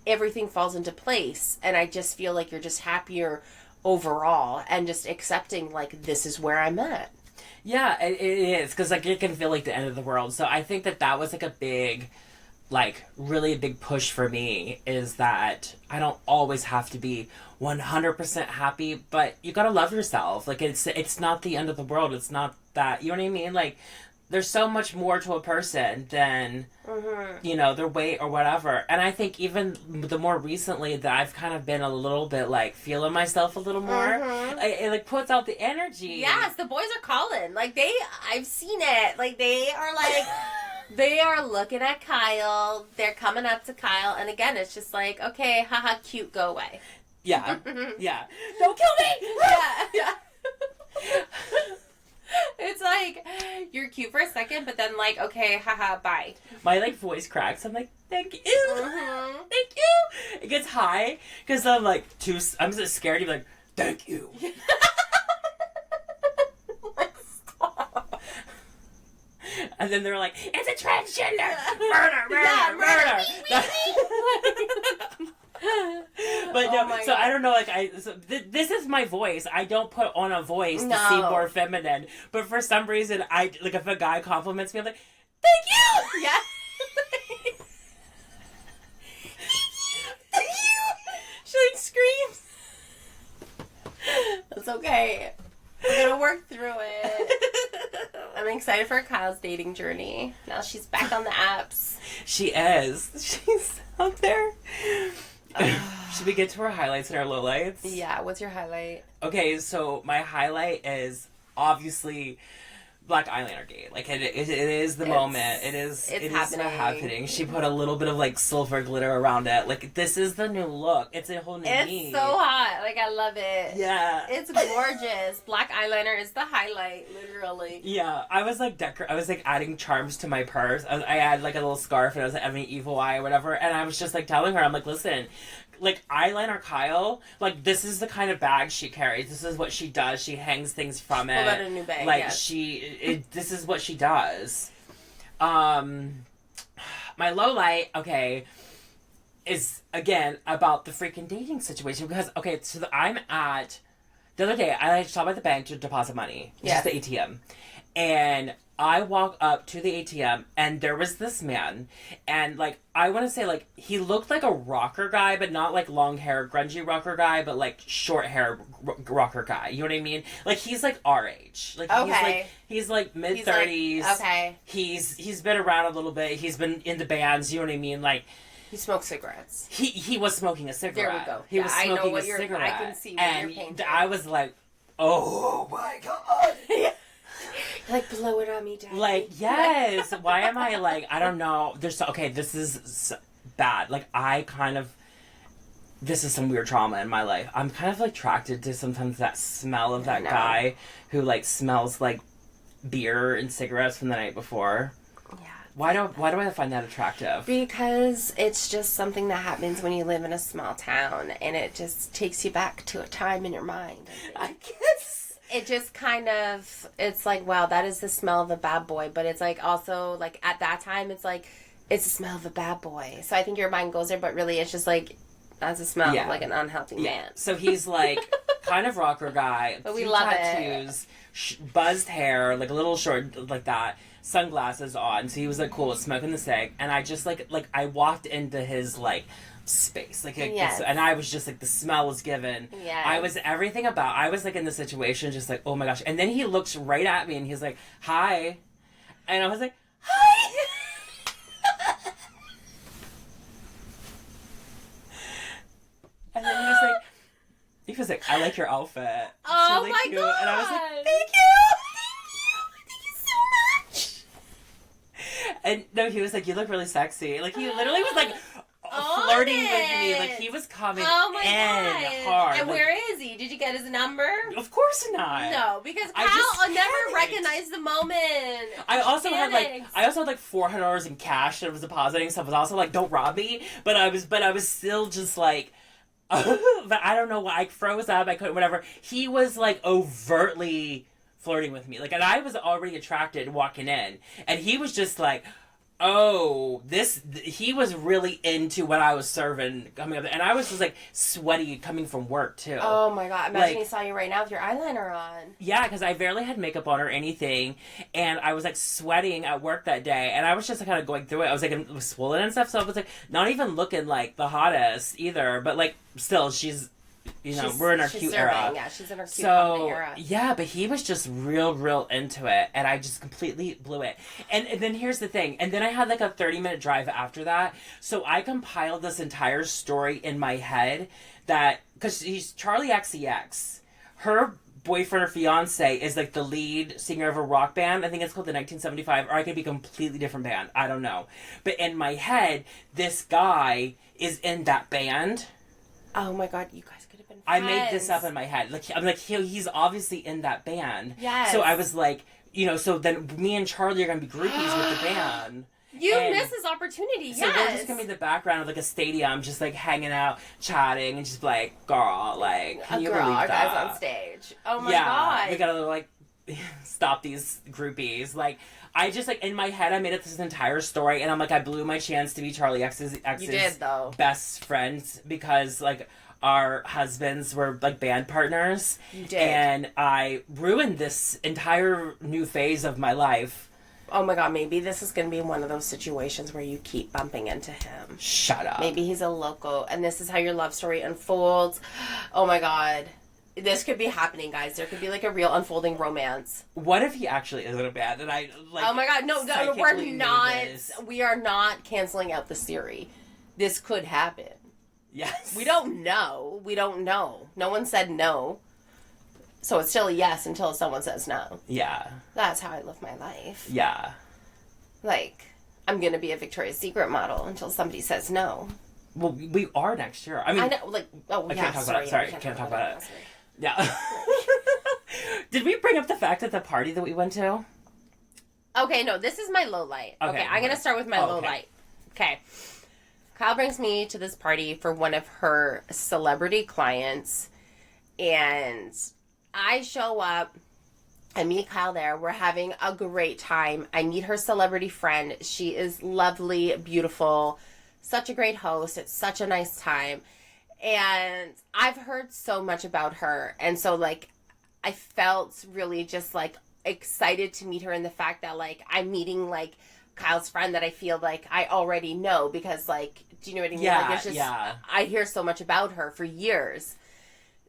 everything falls into place. And I just feel like you're just happier overall and just accepting, like, this is where I'm at. Yeah, it is. Because, like, it can feel like the end of the world. So I think that was, like, a big, like, really a big push for me, is that I don't always have to be 100% happy, but you gotta love yourself. Like, it's not the end of the world. It's not that, you know what I mean? Like, there's so much more to a person than, you know, their weight or whatever. And I think even the more recently that I've kind of been a little bit, like, feeling myself a little more, it, like, puts out the energy. Yes, the boys are calling. Like, I've seen it. Like, they are, like... They are looking at Kyle. They're coming up to Kyle. And again, it's just like, okay, haha, cute, go away. Yeah. Yeah. Don't kill me! Yeah. It's like, you're cute for a second, but then like, okay, haha, bye. My, like, voice cracks. I'm like, thank you. Thank you. It gets high because I'm, like, I'm just scared to be like, thank you. And then they're like, it's a transgender! Murder! But no, so God. I don't know, like, this is my voice. I don't put on a voice to seem more feminine. But for some reason, like, if a guy compliments me, I'm like, thank you! Yeah. Thank you! She, like, screams. That's okay. We're gonna work through it. I'm excited for Kyle's dating journey. Now she's back on the apps. She is. She's out there. Should we get to our highlights and our lowlights? Yeah, what's your highlight? Okay, so my highlight is obviously Black Eyeliner Gate. Like, it is the moment. It is happening. She put a little bit of, like, silver glitter around it. Like, this is the new look. It's a whole new me. It's so hot. Like, I love it. Yeah. It's gorgeous. Black eyeliner is the highlight, literally. Yeah. I was, like, adding charms to my purse. I had, like, a little scarf, and I was, like, having an evil eye or whatever. And I was just, like, telling her, I'm like, listen... Like, Eyeliner Kyle, like, this is the kind of bag she carries. This is what she does. She hangs things from it. Pulled out a new bag, like, yes. This is what she does. My low light, okay, is, again, about the freaking dating situation. Because, okay, so the other day, I stopped at the bank to deposit money. Just the ATM. And I walk up to the ATM, and there was this man, and, like, I want to say, like, he looked like a rocker guy, but not, like, long hair, grungy rocker guy, but, like, short hair rocker guy. You know what I mean? Like, he's, like, our age. Like, okay. He's mid-30s. Like, okay. He's been around a little bit. He's been in the bands. You know what I mean? Like... He smokes cigarettes. He was smoking a cigarette. There we go. He was smoking a cigarette. I can see what you're painting. And I was like, oh, my God. Like, blow it on me, Daddy. Like, yes. Why am I, like, I don't know. Okay, this is bad. Like, this is some weird trauma in my life. I'm kind of, like, attracted to sometimes that smell of that guy who, like, smells like beer and cigarettes from the night before. Yeah. Why do I find that attractive? Because it's just something that happens when you live in a small town, and it just takes you back to a time in your mind. I guess. It just kind of, it's like, wow, that is the smell of a bad boy. But it's like also, like, at that time, it's like, it's the smell of a bad boy. So I think your mind goes there, but really it's just like, that's the smell of, like, an unhealthy man. So he's, like, kind of rocker guy. But we love tattoos, buzzed hair, like, a little short, like that, sunglasses on. So he was, like, cool, smoking the cig. And I just, like, I walked into his, like, space, like, and I was just like, the smell was given. I was everything about. I was like in the situation, just like, oh my gosh. And then he looks right at me, and he's like, "Hi," and I was like, "Hi." And then he was like, "I like your outfit. It's oh really my cute." God! And I was like, "Thank you, thank you so much." And no, he was like, "You look really sexy." Like, he literally was like. Flirting with me, like, he was coming in hard. And like, where is he? Did you get his number? Of course not. No, because Kyle never recognized the moment. I also had like $400 in cash that I was depositing, so I was also like, don't rob me. But I was still just like, but I don't know why, I froze up. I couldn't, whatever. He was like overtly flirting with me, like, and I was already attracted walking in, and he was just like. Oh, he was really into what I was serving coming up, and I was just like sweaty coming from work too. Oh my god! Imagine Like- he saw you right now with your eyeliner on. Yeah, because I barely had makeup on or anything, and I was like sweating at work that day, and I was just like, kind of going through it. I was like, it was swollen and stuff, so I was like, not even looking like the hottest either, but like, still, she's, you know, we're in our cute serving. era. Yeah, she's in her cute So, era. yeah, but he was just real into it, and I just completely blew it. And then here's the thing, and then I had like a 30-minute drive after that, so I compiled this entire story in my head that, because he's Charlie XCX, her boyfriend or fiance is like the lead singer of a rock band. I think it's called the 1975, or I could be a completely different band. I don't know. But in my head, this guy is in that band. Oh my god, you guys could have been friends. I made this up in my head. Like, I'm like, he's obviously in that band. Yes. So I was like, you know, so then me and Charlie are going to be groupies with the band. You And missed this opportunity, so yes. we're just going to be in the background of like a stadium, just like hanging out, chatting, and just like, girl, like, can you believe our that? guys on stage. Oh my yeah, god. we gotta like stop these groupies. Like, I just like in my head I made up this entire story, and I'm like, I blew my chance to be Charlie X's You did, though. best friends because like our husbands were like band partners. You did. And I ruined this entire new phase of my life. Oh my god, maybe this is going to be one of those situations where you keep bumping into him. Shut up. Maybe he's a loco, and this is how your love story unfolds. Oh my god. This could be happening, guys. There could be like a real unfolding romance. What if he actually is in a band and I like? Oh my god, no, we're psychically knew not. this? We are not canceling out the theory. This could happen. Yes. We don't know. We don't know. No one said no. So it's still a yes until someone says no. Yeah. That's how I live my life. Yeah. Like, I'm going to be a Victoria's Secret model until somebody says no. Well, we are next year. I mean, I know, like, oh, I yeah, can't talk about it. Sorry, can't talk about it. Sorry. Yeah. Did we bring up the fact at the party that we went to? Okay, no, this is my low light. Okay, I'm going to start with my low okay. light. Okay. Kyle brings me to this party for one of her celebrity clients, and I show up. I meet Kyle there. We're having a great time. I meet her celebrity friend. She is lovely, beautiful, such a great host. It's such a nice time. And I've heard so much about her. And so, like, I felt really just, like, excited to meet her, and the fact that, like, I'm meeting, like, Kyle's friend that I feel like I already know because, like, do you know what I mean? Yeah, like, it's just, yeah. I hear so much about her for years.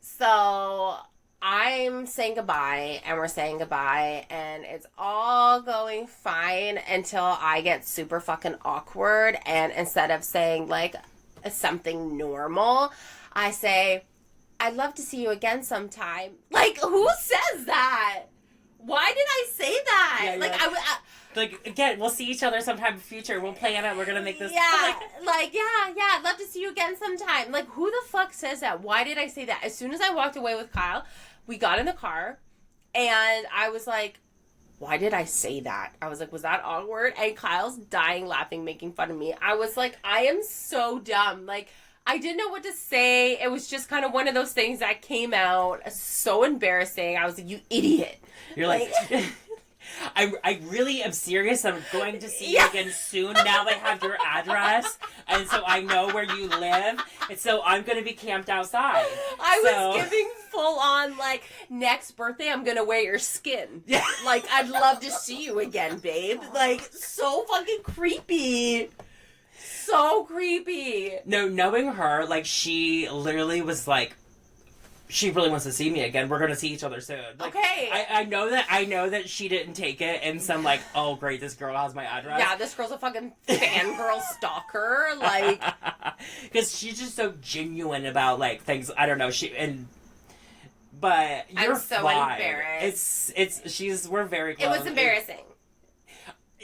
So I'm saying goodbye, and we're saying goodbye, and it's all going fine until I get super fucking awkward, and instead of saying, like, something normal, I say, I'd love to see you again sometime. Like, who says that? Why did I say that? Yeah, like, yeah. Like, again, we'll see each other sometime in the future. We'll plan it. We're going to make this. Yeah, yeah, I'd love to see you again sometime. Like, who the fuck says that? Why did I say that? As soon as I walked away with Kyle, we got in the car, and I was like, why did I say that? I was like, was that awkward? And Kyle's dying laughing, making fun of me. I was like, I am so dumb. Like, I didn't know what to say. It was just kind of one of those things that came out so embarrassing. I was like, you idiot. You're like I really am serious. I'm going to see you again soon. Now they have your address, and so I know where you live, and so I'm going to be camped outside. I was giving full on, like, next birthday I'm going to wear your skin. Yeah. Like, I'd love to see you again, babe. Like, so fucking creepy. So creepy. No, knowing her, like, she literally was like, she really wants to see me again. We're gonna see each other soon. Like, okay. I know that she didn't take it and some like, oh great, this girl has my address. Yeah, this girl's a fucking fangirl stalker. Like, because she's just so genuine about like things. I don't know. But you're I'm so fine. embarrassed. We're very close. It was embarrassing.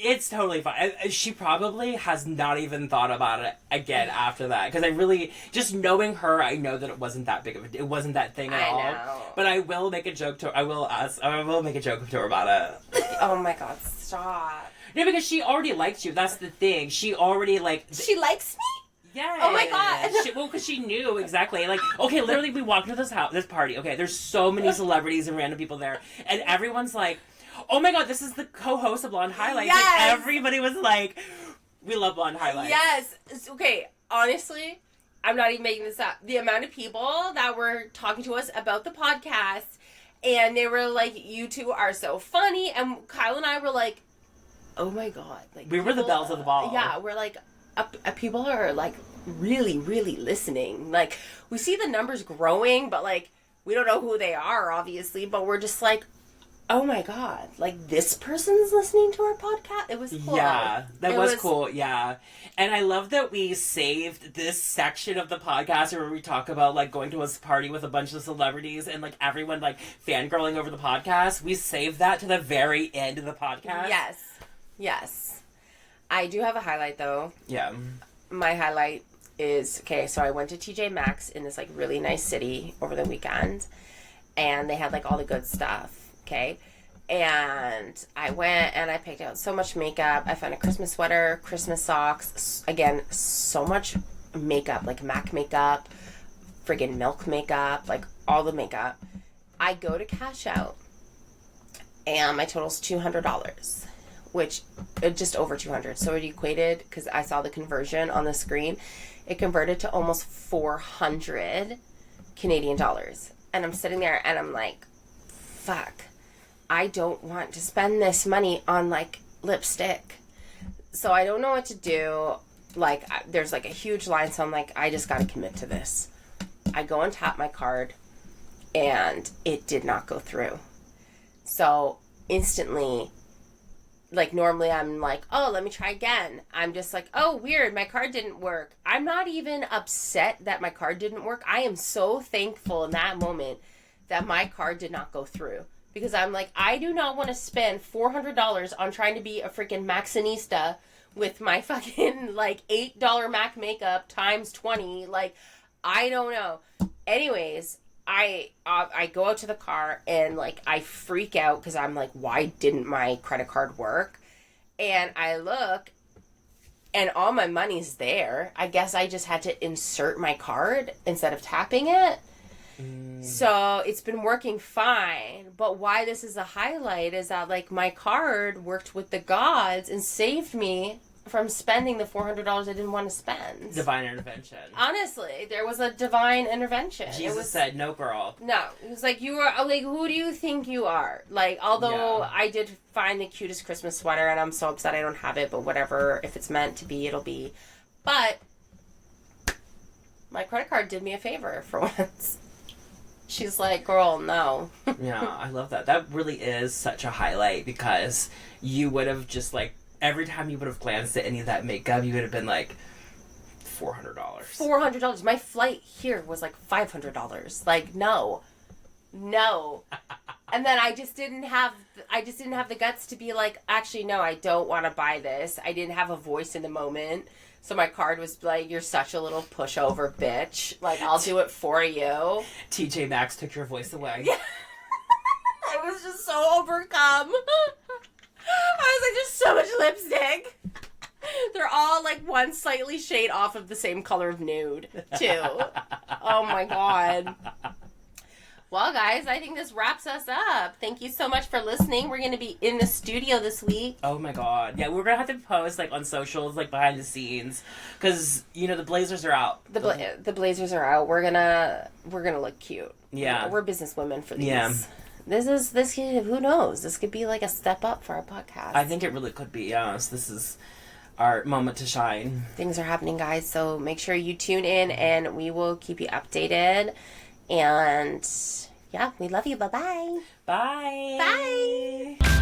It's totally fine. She probably has not even thought about it again after that. Because I really, just knowing her, I know that it wasn't that big of it wasn't that thing at all. Know. But I will make a joke to I will make a joke to her about it. Oh my god, stop. No, because she already likes you. That's the thing. She already She likes me? Yeah. Oh my god. Because she knew exactly. Like, okay, literally, we walked into this party. Okay, there's so many celebrities and random people there, and everyone's like, "Oh my god, this is the co-host of Blonde Highlights." Yes. Like, everybody was like, We love blonde highlights. Yes. Okay, honestly, I'm not even making this up. The amount of people that were talking to us about the podcast, and they were like, you two are so funny. And Kyle and I were like, oh my God. Like, we were the bells of the ball. Yeah, we're like, people are like really, really listening. Like, we see the numbers growing, but like, we don't know who they are, obviously, but we're just like, oh my God, like this person's listening to our podcast? It was cool. Yeah, that was cool, yeah. And I love that we saved this section of the podcast where we talk about like going to a party with a bunch of celebrities and like everyone like fangirling over the podcast. We saved that to the very end of the podcast. Yes. I do have a highlight though. Yeah. My highlight is, okay, so I went to TJ Maxx in this like really nice city over the weekend, and they had like all the good stuff. Okay, and I went and I picked out so much makeup. I found a Christmas sweater, Christmas socks. Again, so much makeup, like MAC makeup, friggin' Milk makeup, like all the makeup. I go to cash out, and my total's $200, which just over 200. So it equated, because I saw the conversion on the screen, it converted to almost 400 Canadian dollars. And I'm sitting there and I'm like, fuck. I don't want to spend this money on, like, lipstick. So I don't know what to do. Like, there's, like, a huge line, so I'm like, I just gotta commit to this. I go and tap my card, and it did not go through. So, instantly, like, normally I'm like, oh, let me try again. I'm just like, oh, weird, my card didn't work. I'm not even upset that my card didn't work. I am so thankful in that moment that my card did not go through. Because I'm like, I do not want to spend $400 on trying to be a freaking Maxinista with my fucking, like, $8 MAC makeup times 20. Like, I don't know. Anyways, I go out to the car and, like, I freak out because I'm like, why didn't my credit card work? And I look, and all my money's there. I guess I just had to insert my card instead of tapping it. So it's been working fine, but why this is a highlight is that, like, my card worked with the gods and saved me from spending the $400 I didn't want to spend. Divine intervention. Honestly, there was a divine intervention. Jesus said, no, girl. No. It was like, you are, like, who do you think you are? Like, although I did find the cutest Christmas sweater, and I'm so upset I don't have it, but whatever. If it's meant to be, it'll be. But my credit card did me a favor for once. She's like, girl, no. Yeah, I love that. That really is such a highlight, because you would have just, like, every time you would have glanced at any of that makeup, you would have been like, $400. $400. My flight here was like $500. Like, no. And then I just didn't have the guts to be like, actually, no, I don't want to buy this. I didn't have a voice in the moment. So my card was like, you're such a little pushover bitch. Like, I'll do it for you. TJ Maxx took your voice away. Yeah. I was just so overcome. I was like, there's so much lipstick. They're all like one slightly shade off of the same color of nude, too. Oh my God. Well, guys, I think this wraps us up. Thank you so much for listening. We're going to be in the studio this week. Oh, my God. Yeah, we're going to have to post, like, on socials, like, behind the scenes. Because, you know, the blazers are out. The blazers are out. We're gonna look cute. Yeah. We're businesswomen for these. Yeah. This could, who knows? This could be, like, a step up for our podcast. I think it really could be, yes. This is our moment to shine. Things are happening, guys, so make sure you tune in, and we will keep you updated. And yeah, we love you. Bye-bye. Bye. Bye.